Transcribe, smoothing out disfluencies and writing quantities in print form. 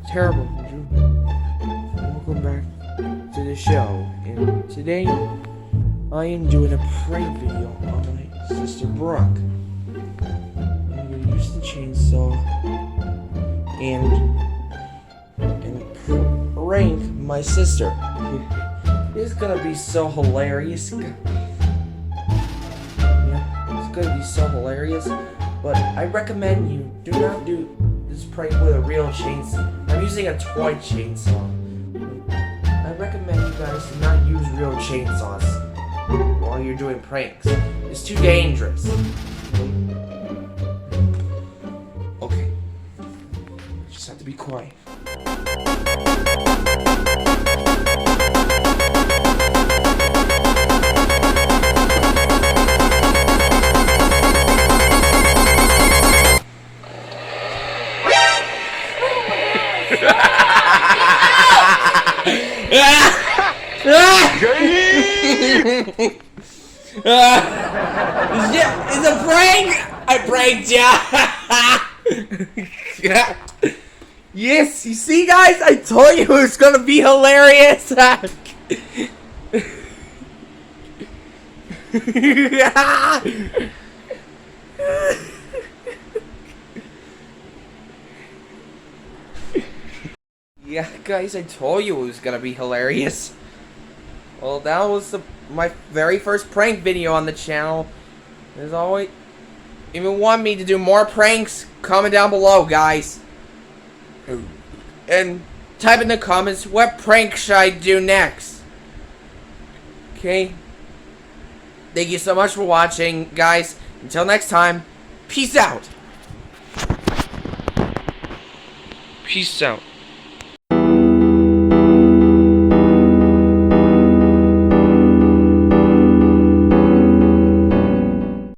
Terrebonne. Welcome back to the show. And today, I am doing a prank video on my sister Brooke. I'm gonna use the chainsaw and prank my sister. It's gonna be so hilarious. Yeah, it's gonna be so hilarious. But I recommend you do not do this prank with a real chainsaw. I'm using a toy chainsaw. I recommend you guys do not use real chainsaws while you're doing pranks. It's too dangerous. Okay. Just have to be quiet. It's a prank! I pranked ya! Yes, you see guys, I told you it was gonna be hilarious! Yeah, guys, I told you it was gonna be hilarious. Well, that was my very first prank video on the channel. As always, if you want me to do more pranks, comment down below, guys. And type in the comments, what prank should I do next? Okay? Thank you so much for watching, guys. Until next time, peace out. Peace out.